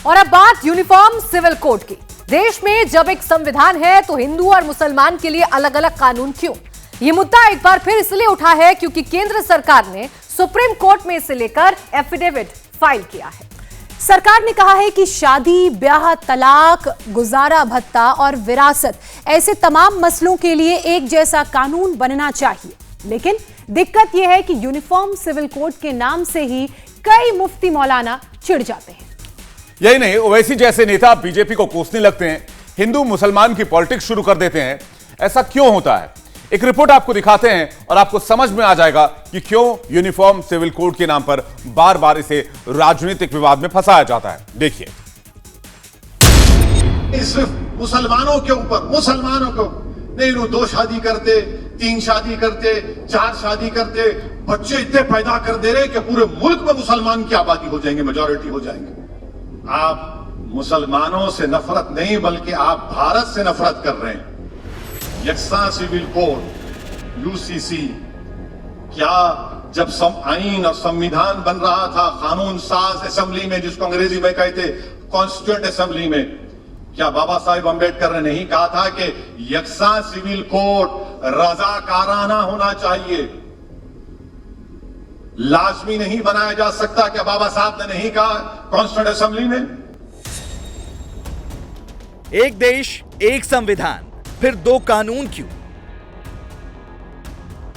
और अब बात यूनिफॉर्म सिविल कोड की। देश में जब एक संविधान है तो हिंदू और मुसलमान के लिए अलग अलग कानून क्यों? ये मुद्दा एक बार फिर इसलिए उठा है क्योंकि केंद्र सरकार ने सुप्रीम कोर्ट में इसे लेकर एफिडेविट फाइल किया है। सरकार ने कहा है कि शादी, ब्याह, तलाक, गुजारा भत्ता और विरासत ऐसे तमाम मसलों के लिए एक जैसा कानून बनना चाहिए। लेकिन दिक्कत यह है कि यूनिफॉर्म सिविल कोड के नाम से ही कई मुफ्ती मौलाना चिढ़ जाते हैं। यही नहीं, ओवैसी जैसे नेता बीजेपी को कोसने लगते हैं, हिंदू मुसलमान की पॉलिटिक्स शुरू कर देते हैं। ऐसा क्यों होता है? एक रिपोर्ट आपको दिखाते हैं और आपको समझ में आ जाएगा कि क्यों यूनिफॉर्म सिविल कोड के नाम पर बार बार इसे राजनीतिक विवाद में फंसाया जाता है। देखिए, सिर्फ मुसलमानों के ऊपर नहीं, 2 शादी करते, 3 शादी करते, 4 शादी करते, बच्चे इतने पैदा कर दे रहे कि पूरे मुल्क में मुसलमान की आबादी हो जाएंगे, मेजॉरिटी हो जाएंगे। आप मुसलमानों से नफरत नहीं बल्कि आप भारत से नफरत कर रहे हैं। यकसा सिविल कोड यूसीसी, क्या जब आईन और संविधान बन रहा था, कानून साज असेंबली में, जिसको अंग्रेजी में कहते कॉन्स्टिट्यूएंट असेंबली में, क्या बाबा साहेब अंबेडकर ने नहीं कहा था कि यकसा सिविल कोड रजाकाराना होना चाहिए, लाजमी नहीं बनाया जा सकता? क्या बाबा साहब ने नहीं कहा कॉन्स्टिट्यूएंट असेंबली में? एक देश, एक संविधान, फिर 2 कानून क्यों?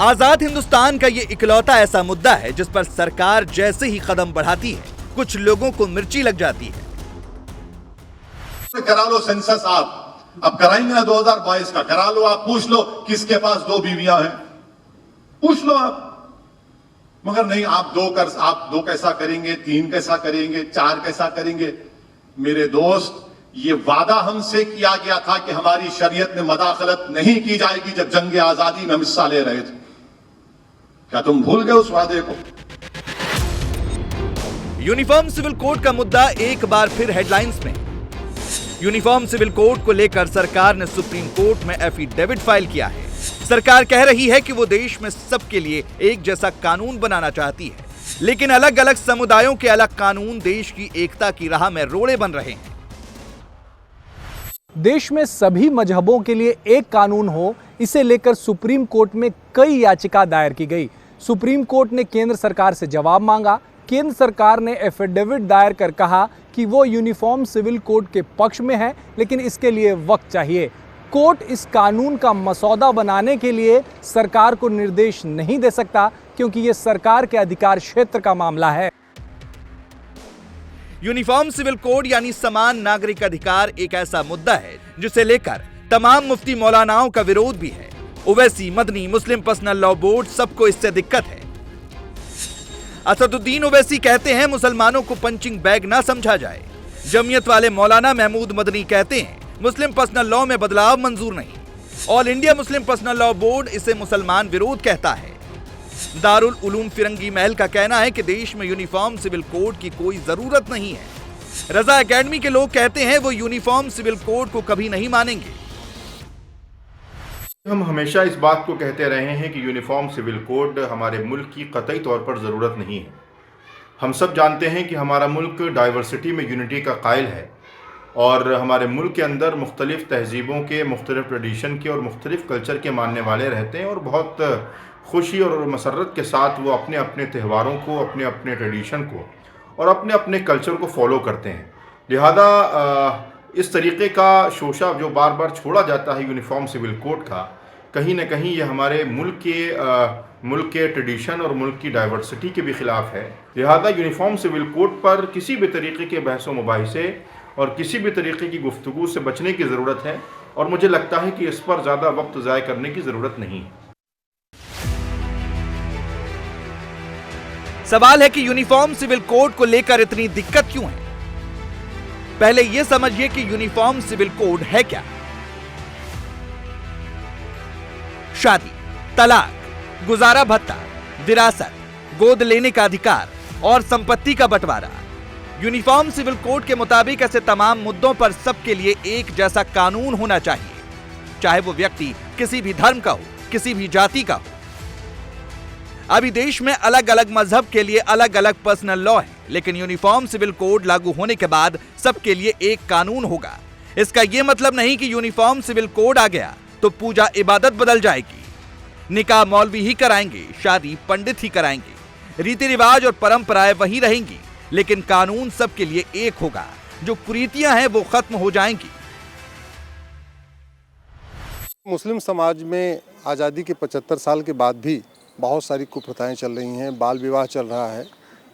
आजाद हिंदुस्तान का यह इकलौता ऐसा मुद्दा है जिस पर सरकार जैसे ही कदम बढ़ाती है, कुछ लोगों को मिर्ची लग जाती है। करा लो सेंसस, आप अब कराएंगे ना 2022 का, करा लो, आप पूछ लो किसके पास 2 बीवियां हैं, पूछ लो आप। मगर नहीं, आप 2 कैसा करेंगे, 3 कैसा करेंगे, 4 कैसा करेंगे? मेरे दोस्त, ये वादा हमसे किया गया था कि हमारी शरीयत में मदाखलत नहीं की जाएगी जब जंग आजादी में हम हिस्सा ले रहे थे। क्या तुम भूल गए उस वादे को? यूनिफॉर्म सिविल कोड का मुद्दा एक बार फिर हेडलाइंस में। यूनिफॉर्म सिविल कोड को लेकर सरकार ने सुप्रीम कोर्ट में एफिडेविट फाइल किया है। सरकार कह रही है कि वो देश में सबके लिए एक जैसा कानून बनाना चाहती है, लेकिन अलग अलग समुदायों के अलग कानून देश की एकता की राह में रोड़े बन रहे हैं। देश में सभी मजहबों के लिए एक कानून हो, इसे लेकर सुप्रीम कोर्ट में कई याचिका दायर की गई। सुप्रीम कोर्ट ने केंद्र सरकार से जवाब मांगा। केंद्र सरकार ने एफिडेविट दायर कर कहा कि वो यूनिफॉर्म सिविल कोड के पक्ष में है, लेकिन इसके लिए वक्त चाहिए। कोर्ट इस कानून का मसौदा बनाने के लिए सरकार को निर्देश नहीं दे सकता क्योंकि ये सरकार के अधिकार क्षेत्र का मामला है। यूनिफॉर्म सिविल कोड यानी समान नागरिक अधिकार एक ऐसा मुद्दा है जिसे लेकर तमाम मुफ्ती मौलानाओं का विरोध भी है। ओवैसी, मदनी, मुस्लिम पर्सनल लॉ बोर्ड, सबको इससे दिक्कत है। असदुद्दीन ओवैसी कहते हैं मुसलमानों को पंचिंग बैग ना समझा जाए। जमीयत वाले मौलाना महमूद मदनी कहते हैं मुस्लिम पर्सनल लॉ में बदलाव मंजूर नहीं। All India Muslim personal law board इसे मुसलमान विरोध कहता है। दारुल उलूम फिरंगी महल का कहना है कि देश में यूनिफॉर्म सिविल कोड की कोई जरूरत नहीं है। रजा एकेडमी के लोग कहते हैं वो यूनिफॉर्म सिविल कोड को कभी नहीं मानेंगे। हम हमेशा इस बात को कहते रहे हैं कि यूनिफॉर्म सिविल कोड हमारे मुल्क की कतई तौर पर ज़रूरत नहीं है। हम सब जानते हैं कि हमारा मुल्क डाइवर्सिटी में यूनिटी का कायल है और हमारे मुल्क के अंदर मुख्तलिफ़ तहजीबों के, मुख्तलिफ़ ट्रेडिशन के और मुख्तलिफ़ कल्चर के मानने वाले रहते हैं और बहुत खुशी और मसरत के साथ वो अपने अपने त्योहारों को, अपने अपने ट्रेडिशन को और अपने अपने कल्चर को फॉलो करते हैं। लिहाजा इस तरीक़े का शोशा जो बार बार छोड़ा जाता है यूनिफॉर्म सिविल कोड का, कहीं ना कहीं ये हमारे मुल्क के ट्रेडिशन और मुल्क की डाइवर्सिटी के भी ख़िलाफ़ है। लिहाजा यूनिफॉर्म सिविल कोड पर किसी भी तरीके के बहस व मुबाहिसे और किसी भी तरीके की गुफ्तगू से बचने की ज़रूरत है और मुझे लगता है कि इस पर ज़्यादा वक्त ज़ाय करने की ज़रूरत नहीं है। सवाल है कि यूनिफॉर्म सिविल कोड को लेकर इतनी दिक्कत क्यों है? पहले यह समझिए कि यूनिफॉर्म सिविल कोड है क्या। शादी, तलाक, गुजारा भत्ता, विरासत, गोद लेने का अधिकार और संपत्ति का बंटवारा। यूनिफॉर्म सिविल कोड के मुताबिक ऐसे तमाम मुद्दों पर सबके लिए एक जैसा कानून होना चाहिए, चाहे वो व्यक्ति किसी भी धर्म का हो, किसी भी जाति का हो। अभी देश में अलग अलग मजहब के लिए अलग अलग पर्सनल लॉ है, लेकिन यूनिफॉर्म सिविल कोड लागू होने के बाद सबके लिए एक कानून होगा। इसका यह मतलब नहीं कि यूनिफॉर्म सिविल कोड आ गया तो पूजा इबादत बदल जाएगी। निकाह मौलवी ही कराएंगे, शादी पंडित ही कराएंगे, रीति रिवाज और परंपराएं वही रहेंगी, लेकिन कानून सबके लिए एक होगा। जो कुरीतियां हैं वो खत्म हो जाएंगी। मुस्लिम समाज में आज़ादी के 75 साल के बाद भी बहुत सारी कुप्रथाएं चल रही हैं। बाल विवाह चल रहा है,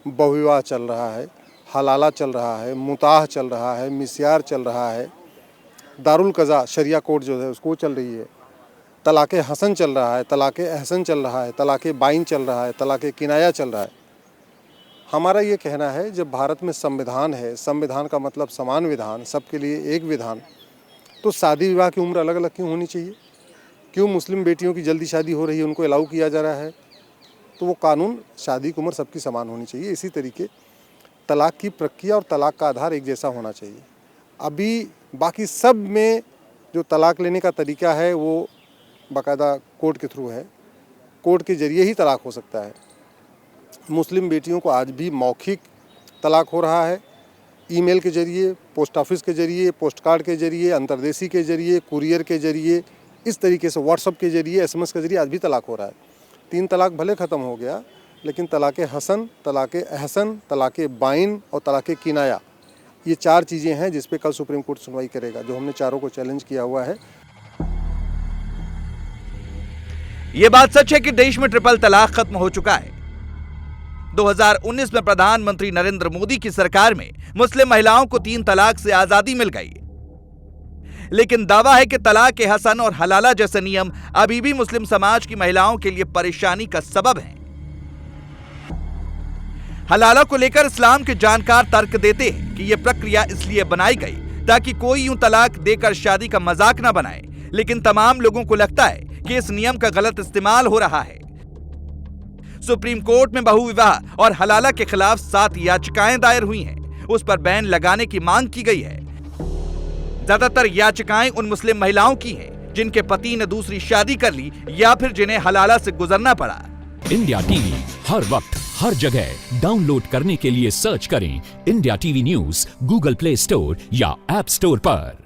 बहुविवाह चल रहा है, हलाला चल रहा है, मुताह चल रहा है, मिस्यार चल रहा है, दारुल कज़ा शरिया कोड जो है उसको चल रही है, तलाक़े हसन चल रहा है, तलाक़े अहसन चल रहा है, तलाक़े बाइन चल रहा है, तलाक़े किनाया चल रहा है। हमारा ये कहना है जब भारत में संविधान है, संविधान का मतलब समान विधान, सबके लिए एक विधान, तो शादी विवाह की उम्र अलग अलग क्यों होनी चाहिए? क्यों मुस्लिम बेटियों की जल्दी शादी हो रही है, उनको अलाउ किया जा रहा है? तो वो कानून, शादी की उम्र सबकी समान होनी चाहिए। इसी तरीके तलाक की प्रक्रिया और तलाक का आधार एक जैसा होना चाहिए। अभी बाकी सब में जो तलाक लेने का तरीका है वो बाकायदा कोर्ट के थ्रू है, कोर्ट के जरिए ही तलाक हो सकता है। मुस्लिम बेटियों को आज भी मौखिक तलाक हो रहा है, ईमेल के जरिए, पोस्ट ऑफिस के जरिए, पोस्ट कार्ड के जरिए, अंतर्देशी के जरिए, कुरियर के जरिए, इस तरीके से व्हाट्सएप के जरिए, SMS के जरिए आज भी तलाक हो रहा है। 3 तलाक भले ख़त्म हो गया, लेकिन तलाक़े हसन, तलाक़े अहसन, तलाक़े बाइन और तलाक़े किनाया, ये 4 चीज़ें हैं जिस पे कल सुप्रीम कोर्ट सुनवाई करेगा, जो हमने चारों को चैलेंज किया हुआ है। ये बात सच है कि देश में ट्रिपल तलाक खत्म हो चुका है। 2019 में प्रधानमंत्री नरेंद्र मोदी की सरकार में मुस्लिम महिलाओं को 3 तलाक से आजादी मिल गई, लेकिन दावा है कि तलाक ए हसन और हलाला जैसे नियम अभी भी मुस्लिम समाज की महिलाओं के लिए परेशानी का सबब हैं। हलाला को लेकर इस्लाम के जानकार तर्क देते हैं कि यह प्रक्रिया इसलिए बनाई गई ताकि कोई यूं तलाक देकर शादी का मजाक न बनाए, लेकिन तमाम लोगों को लगता है कि इस नियम का गलत इस्तेमाल हो रहा है। सुप्रीम कोर्ट में बहुविवाह और हलाला के खिलाफ 7 याचिकाएं दायर हुई हैं। उस पर बैन लगाने की मांग की गई है। ज्यादातर याचिकाएं उन मुस्लिम महिलाओं की हैं जिनके पति ने दूसरी शादी कर ली या फिर जिन्हें हलाला से गुजरना पड़ा। इंडिया टीवी हर वक्त हर जगह डाउनलोड करने के लिए सर्च करें India TV news Google play store या ऐप स्टोर पर।